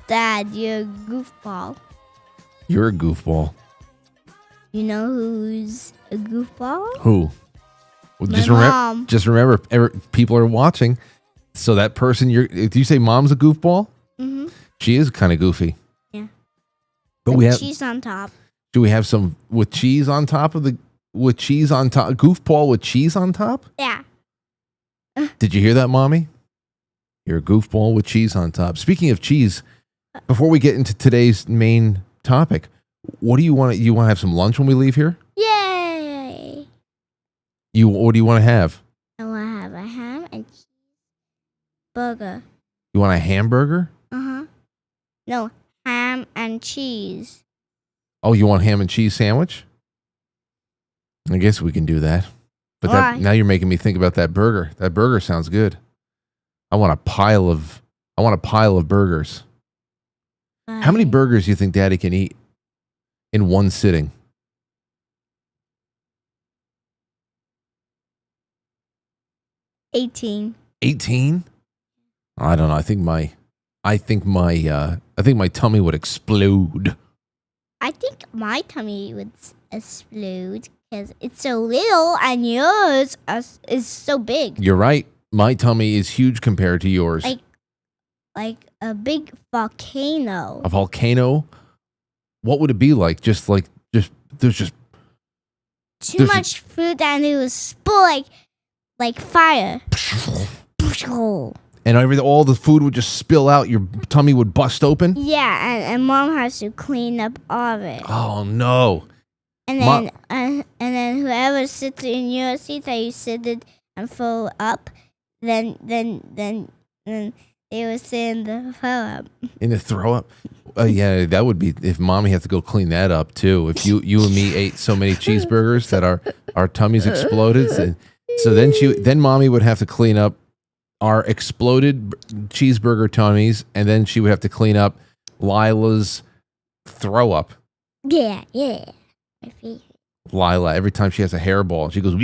Dad, you're a goofball. You're a goofball. You know who's a goofball? Who? Well, My mom. Just remember, people are watching. So that person, do you say mom's a goofball? Mm-hmm. She is kind of goofy. Yeah. But we have cheese on top. Do we have some with cheese on top of goofball with cheese on top? Yeah. Did you hear that, Mommy? You're a goofball with cheese on top. Speaking of cheese, before we get into today's main topic, what do you want? You want to have some lunch when we leave here? Yay! What do you want to have? I want to have a ham and cheese burger. You want a hamburger? Uh-huh. No, ham and cheese. Oh, you want ham and cheese sandwich? I guess we can do that. But now you're making me think about that burger. That burger sounds good. I want a pile of burgers. How many burgers do you think Daddy can eat in one sitting? 18. 18? I don't know. I think my tummy would explode. I think my tummy would explode because it's so little and yours is so big. You're right. My tummy is huge compared to yours. Like a big volcano. A volcano? What would it be like? There's too much food and it was spill like fire. And all the food would just spill out. Your tummy would bust open. Yeah, and Mom has to clean up all of it. Oh no! And then whoever sits in your seat that you sit it and fill up, then they will sit in the throw up. In the throw up. Yeah, that would be if Mommy had to go clean that up too. If you and me ate so many cheeseburgers that our tummies exploded, so then Mommy would have to clean up our exploded cheeseburger tummies, and then she would have to clean up Lila's throw up. Yeah. My favorite. Lila, every time she has a hairball, she goes.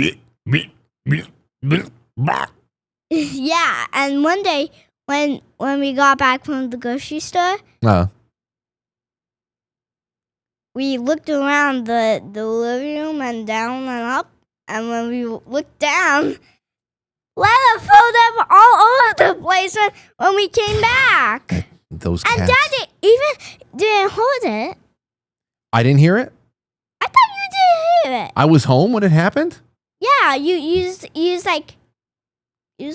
Yeah, and one day when we got back from the grocery store, we looked around the living room and down and up, and when we looked down, Lila filled up all over the place when we came back. Those cats. And Daddy even didn't hold it. I didn't hear it? I thought you didn't hear it. I was home when it happened? Yeah, you was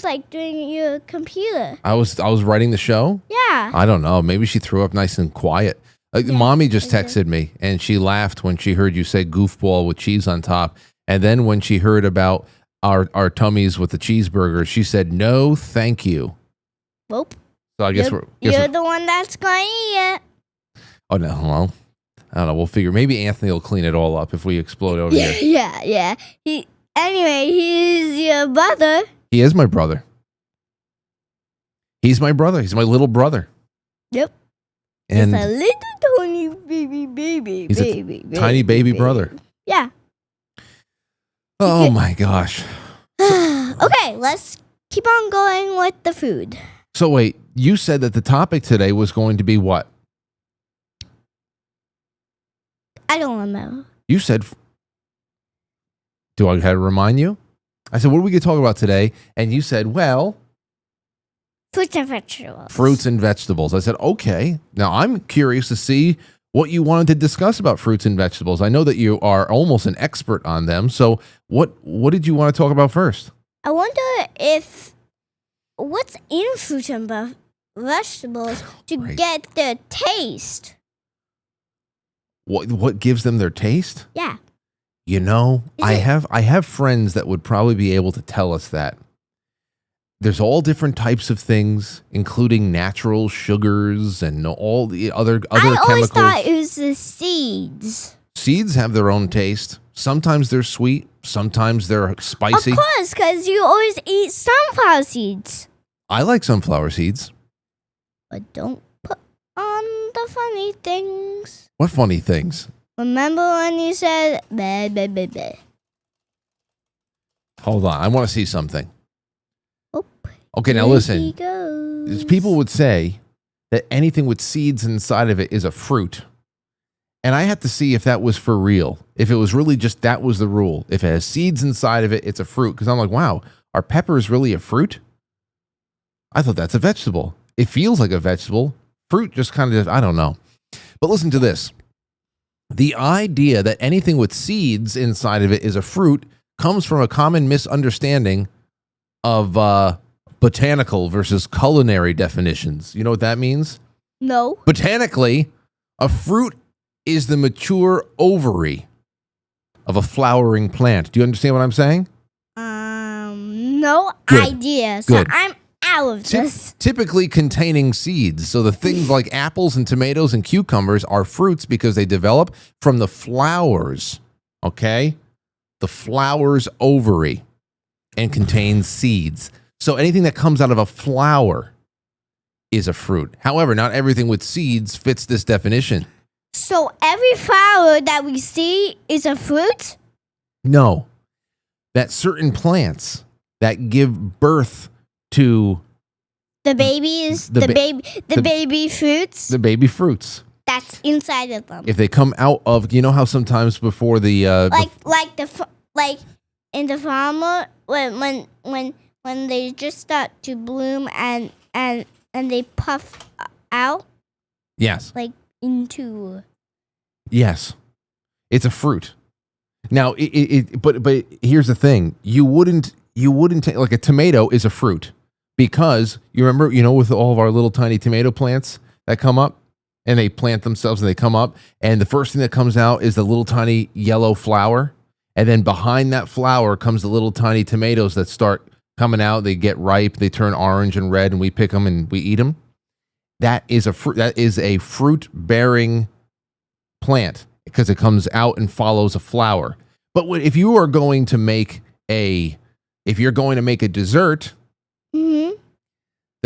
like doing your computer. I was writing the show? Yeah. I don't know. Maybe she threw up nice and quiet. Mommy just texted me, and she laughed when she heard you say goofball with cheese on top. And then when she heard about our tummies with the cheeseburgers, she said, no, thank you. Nope. So I guess you're the one that's going to eat it. Oh, no. Well, I don't know. We'll figure. Maybe Anthony will clean it all up if we explode over here. Yeah. He's your brother. He is my brother. He's my brother. He's my little brother. Yep. And he's a little tiny baby. He's a tiny baby brother. Yeah. Oh my gosh. Okay, let's keep on going with the food. So wait, you said that the topic today was going to be what? I don't remember. You said, do I have to remind you? I said, what are we going to talk about today? And you said, well, fruits and vegetables. Fruits and vegetables. I said, okay. Now I'm curious to see what you wanted to discuss about fruits and vegetables. I know that you are almost an expert on them. So what did you want to talk about first? I wonder what's in fruits and vegetables to get their taste. What gives them their taste? Yeah. You know, I have friends that would probably be able to tell us that. There's all different types of things, including natural sugars and all the other chemicals. I always thought it was the seeds. Seeds have their own taste. Sometimes they're sweet. Sometimes they're spicy. Of course, because you always eat sunflower seeds. I like sunflower seeds. But don't put on the funny things. What funny things? Remember when you said, bah, bah, bah, bah. Hold on. I want to see something. Oh, okay, now listen. He goes. People would say that anything with seeds inside of it is a fruit. And I had to see if that was for real. If it was really just that was the rule. If it has seeds inside of it, it's a fruit. Because I'm like, wow, are peppers really a fruit? I thought that's a vegetable. It feels like a vegetable. Fruit just kind of, I don't know. But listen to this. The idea that anything with seeds inside of it is a fruit comes from a common misunderstanding of botanical versus culinary definitions. You know what that means? No. Botanically, a fruit is the mature ovary of a flowering plant. Do you understand what I'm saying? No Good. idea. So Good. I'm out of this. Typically containing seeds. So the things like apples and tomatoes and cucumbers are fruits because they develop from the flowers, okay? The flower's ovary and contains seeds. So anything that comes out of a flower is a fruit. However, not everything with seeds fits this definition. So every flower that we see is a fruit? No. That certain plants that give birth to the babies, the baby fruits. The baby fruits. That's inside of them. If they come out of, you know how sometimes before the like in the farmer when they just start to bloom and they puff out. Yes. Like into. Yes, it's a fruit. Now, but here's the thing: you wouldn't take, like, a tomato is a fruit because you remember, with all of our little tiny tomato plants that come up and they plant themselves and they come up, and the first thing that comes out is the little tiny yellow flower, and then behind that flower comes the little tiny tomatoes that start coming out. They get ripe, they turn orange and red, and we pick them and we eat them. That is a fruit. That is a fruit-bearing plant because it comes out and follows a flower. But if you are going to make a dessert, the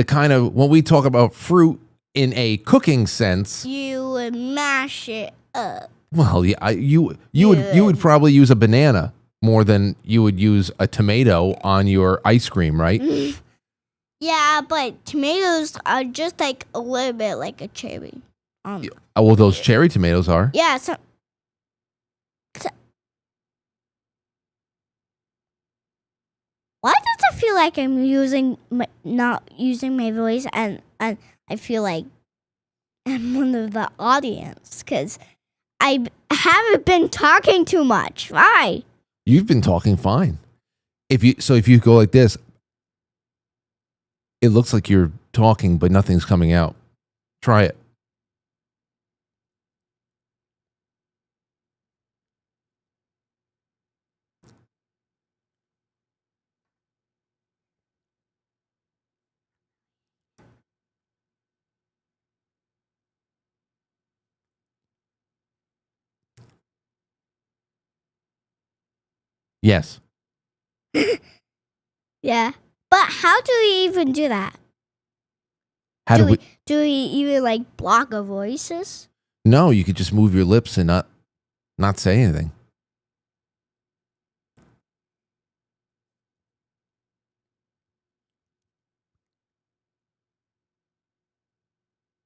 kind of, when we talk about fruit in a cooking sense, you would mash it up. Well, yeah, you would probably use a banana more than you would use a tomato on your ice cream, right? Yeah, but tomatoes are just like a little bit like a cherry. Well, those cherry tomatoes are. Yeah. So why does it feel like I'm not using my voice and I feel like I'm one of the audience because I haven't been talking too much. Why? You've been talking fine. If you go like this, it looks like you're talking, but nothing's coming out. Try it. Yes. Yeah. But how do we even do that? Do we even like block our voices? No, you could just move your lips and not say anything.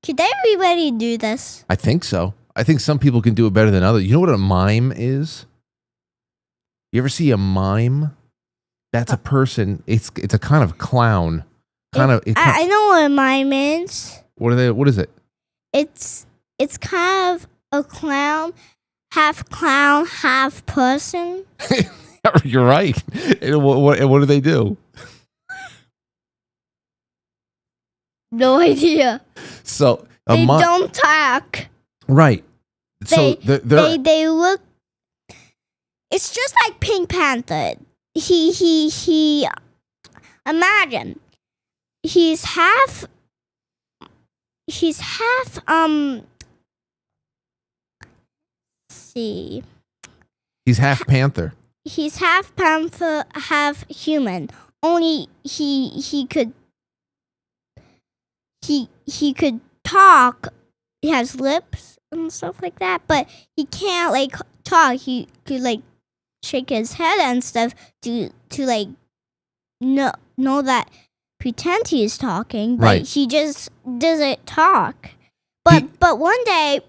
Could everybody do this? I think so. I think some people can do it better than others. You know what a mime is? You ever see a mime? That's a person. It's a kind of clown. I know what a mime is. What is it? It's kind of a clown, half person. You're right. And what do they do? No idea. So they don't talk. Right. So they look. It's just like Pink Panther. He. Imagine, he's half. See. He's half panther. He's half panther, half human. Only he could talk. He has lips and stuff like that, but he can't like talk. He could like shake his head and stuff to like know that pretend he's talking, but Right. he just doesn't talk. But one day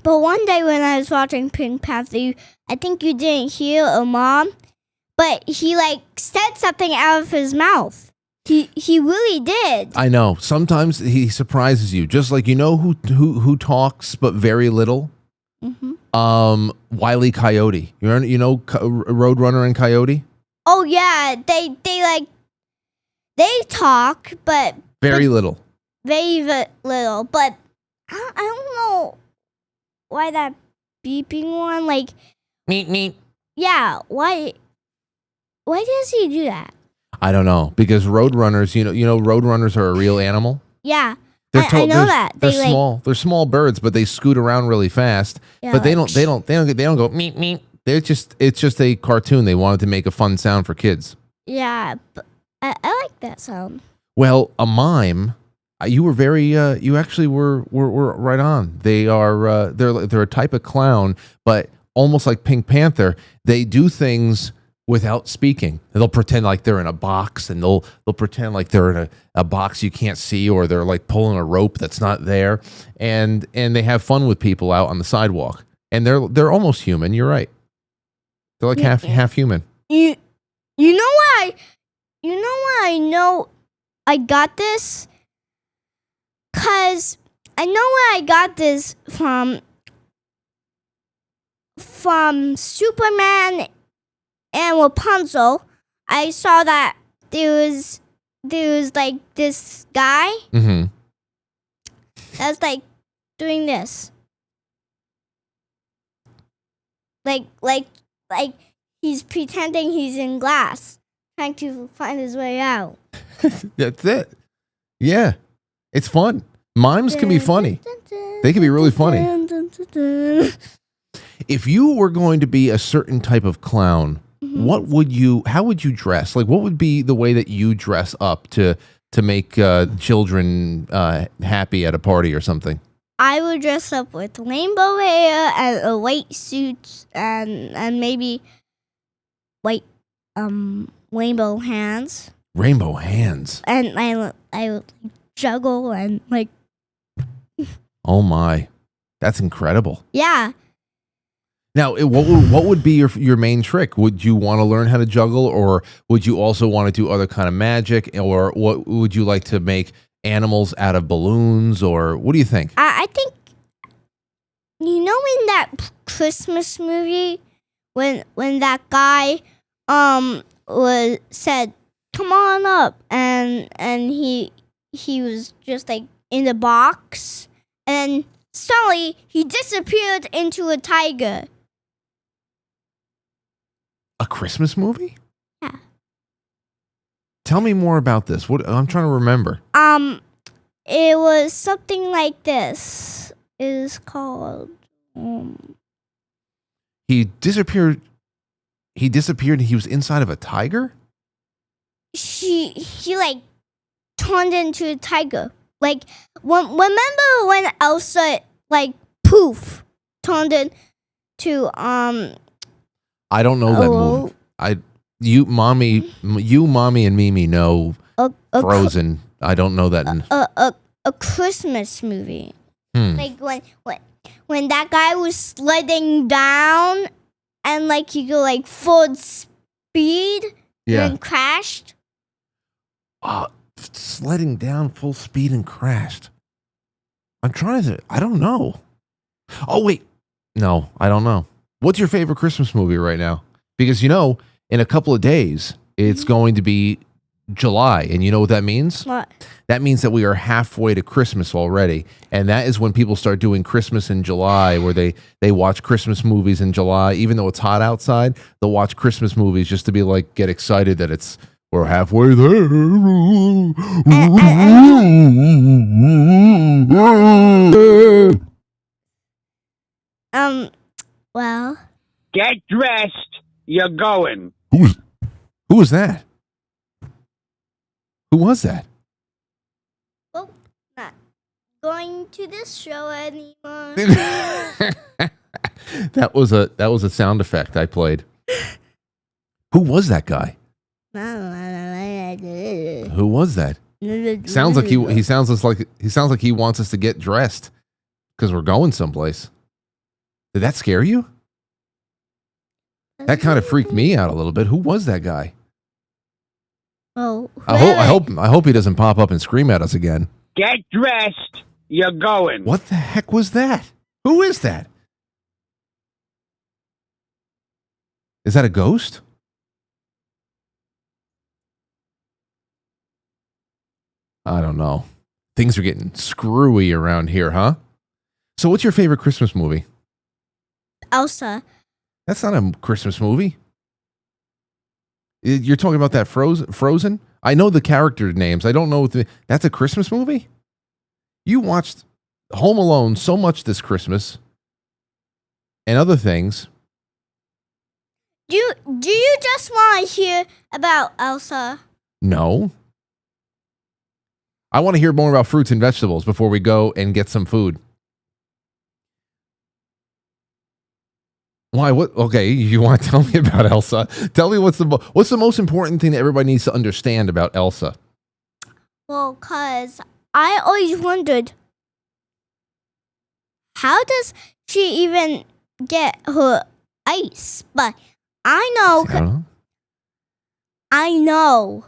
when I was watching Pink Panther, I think you didn't hear a mom, but he like said something out of his mouth. He really did. I know. Sometimes he surprises you. Just like who talks but very little. Mm-hmm. Wile E. Coyote. You know Roadrunner and Coyote? Oh yeah, they talk, but Very little. Very little. But I don't know why that beeping one, like Meep. yeah. Why does he do that? I don't know, because roadrunners, roadrunners are a real animal. Yeah, I know that. They're small. They're small birds, but they scoot around really fast. Yeah, but they don't go meep meep. It's just a cartoon. They wanted to make a fun sound for kids. Yeah, but I like that sound. Well, a mime. You were very. You actually were right on. They're a type of clown, but almost like Pink Panther. They do things without speaking. They'll pretend like they're in a box, and they'll pretend like they're in a box you can't see, or they're like pulling a rope that's not there, and they have fun with people out on the sidewalk, and they're almost human. You're right. They're like half human. You know why? You know why I know I got this? 'Cause I know where I got this from Superman and Rapunzel. I saw that there was like this guy that's like doing this, like he's pretending he's in glass, trying to find his way out. That's it. Yeah, it's fun. Mimes can be funny. They can be really funny. If you were going to be a certain type of clown, how would you dress? Like, what would be the way that you dress up to make children happy at a party or something? I would dress up with rainbow hair and a white suit and maybe white rainbow hands. Rainbow hands. And I would juggle and like. Oh my, that's incredible. Yeah. Now, what would be your main trick? Would you want to learn how to juggle, or would you also want to do other kind of magic, or what would you like to make animals out of balloons, or what do you think? I think, in that Christmas movie when that guy said come on up, and he was just like in the box, and suddenly he disappeared into a tiger. A Christmas movie? Yeah. Tell me more about this. What I'm trying to remember. It was something like this. It is called. He disappeared. He disappeared. And he was inside of a tiger. He like turned into a tiger. Like remember when Elsa like poof turned into I don't know that movie. You, mommy, and Mimi know Frozen. I don't know that. A Christmas movie. Like when that guy was sledding down, and like he go like full speed, and crashed. Sledding down full speed and crashed. I'm trying to. I don't know. Oh wait, no, I don't know. What's your favorite Christmas movie right now? Because in a couple of days, it's going to be July. And you know what that means? What? That means that we are halfway to Christmas already. And that is when people start doing Christmas in July, where they watch Christmas movies in July. Even though it's hot outside, they'll watch Christmas movies just to be like, get excited that we're halfway there. Well. Get dressed. You're going. Who was that? Who was that? Well, not going to this show anymore. That was a sound effect I played. Who was that guy? Who was that? Sounds like he sounds like he wants us to get dressed because we're going someplace. Did that scare you? That kind of freaked me out a little bit. Who was that guy? Oh, I hope he doesn't pop up and scream at us again. Get dressed. You're going. What the heck was that? Who is that? Is that a ghost? I don't know. Things are getting screwy around here, huh? So what's your favorite Christmas movie? Elsa. That's not a Christmas movie. You're talking about that Frozen? I know the character names. I don't know. That's a Christmas movie? You watched Home Alone so much this Christmas and other things. Do you just want to hear about Elsa? No. I want to hear more about fruits and vegetables before we go and get some food. Why? What? Okay, you want to tell me about Elsa? Tell me what's the most important thing that everybody needs to understand about Elsa? Well, cause I always wondered, how does she even get her ice? But I know. I know.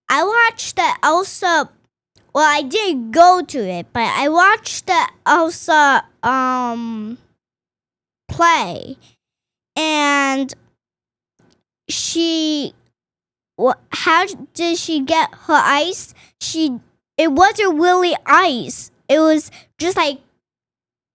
I watched the Elsa. Well, I didn't go to it, but I watched the Elsa play, and how did she get her ice? It wasn't really ice. It was just like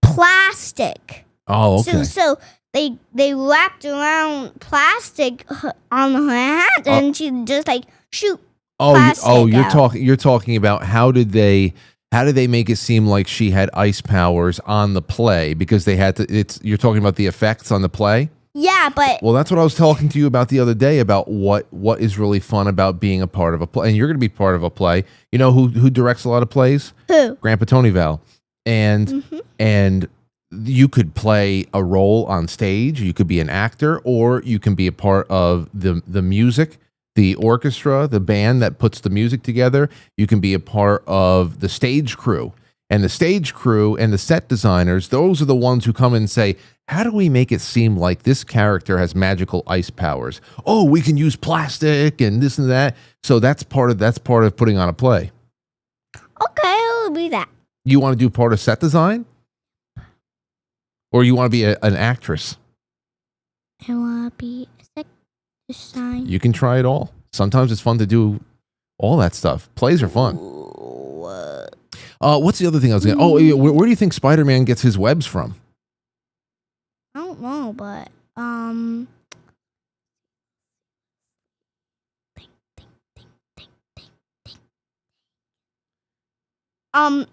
plastic. Oh, okay. So they wrapped around plastic on her hat, and she just like shoot. You're talking about how did they make it seem like she had ice powers on the play because they had to? You're talking about the effects on the play. Yeah, but well, that's what I was talking to you about the other day about what is really fun about being a part of a play, and you're going to be part of a play. You know who directs a lot of plays? Who? Grandpa Tony Val, and you could play a role on stage. You could be an actor, or you can be a part of the music. The orchestra, the band that puts the music together, you can be a part of the stage crew. And the stage crew and the set designers, those are the ones who come and say, how do we make it seem like this character has magical ice powers? Oh, we can use plastic and this and that. So that's part of putting on a play. Okay, I'll be that. You want to do part of set design? Or you want to be an actress? I want to be design. You can try it all. Sometimes it's fun to do all that stuff. Plays are fun. What's the other thing I was going to... Oh, where do you think Spider-Man gets his webs from? I don't know, but...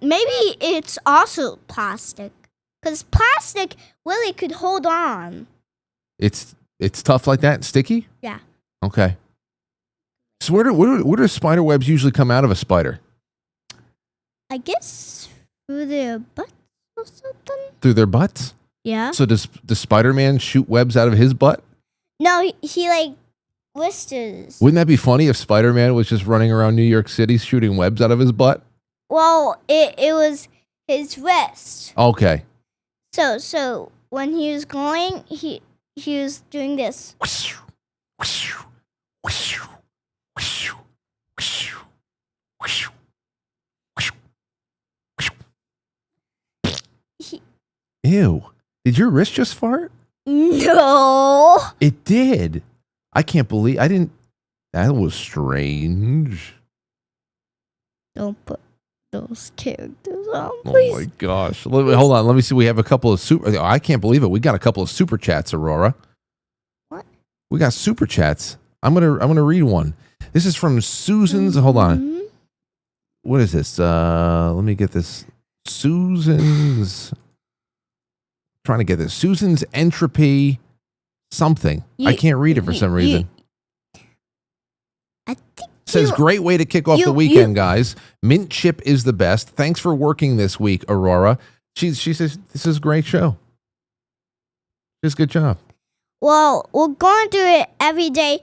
Maybe it's also plastic. Because plastic really could hold on. It's tough like that? Sticky? Yeah. Okay. So where do spider webs usually come out of a spider? I guess through their butts or something. Through their butts? Yeah. So does Spider-Man shoot webs out of his butt? No, he like blisters. Wouldn't that be funny if Spider-Man was just running around New York City shooting webs out of his butt? Well, it was his wrist. Okay. So when he was going, he was doing this. Ew. Did your wrist just fart? No. It did. I can't believe I didn't. That was strange. Don't put those characters on, please. Oh my gosh. Hold on. Let me see. We have a couple of super. I can't believe it. We got a couple of super chats, Aurora. What? We got super chats. I'm gonna read one. This is from Susan's. Hold on. What is this? Let me get this. Susan's. Trying to get this. Susan's entropy something. I can't read it for some reason. I think says great way to kick off the weekend, guys. Mint chip is the best. Thanks for working this week, Aurora. She says this is a great show. Just good job. Well, we're going to do it every day.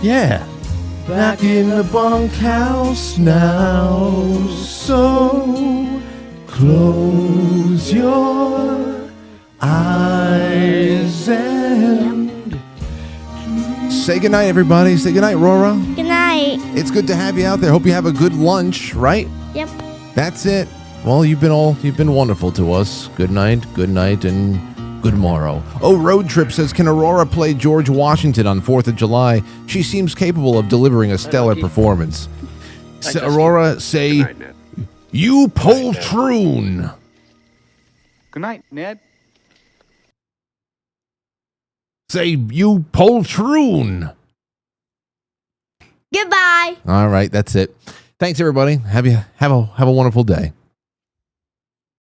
Yeah. Back in the bunkhouse now, so close your eyes and say goodnight, everybody. Say goodnight, Aurora. Good night. It's good to have you out there. Hope you have a good lunch, right? Yep. That's it. Well, you've been wonderful to us. Good night, and good morrow. Oh, Road Trip says, can Aurora play George Washington on 4th of July? She seems capable of delivering a stellar performance. Aurora, say, Ned. you poltroon. Good night, Ned. Say, you poltroon. Goodbye. All right, that's it. Thanks, everybody. Have a wonderful day.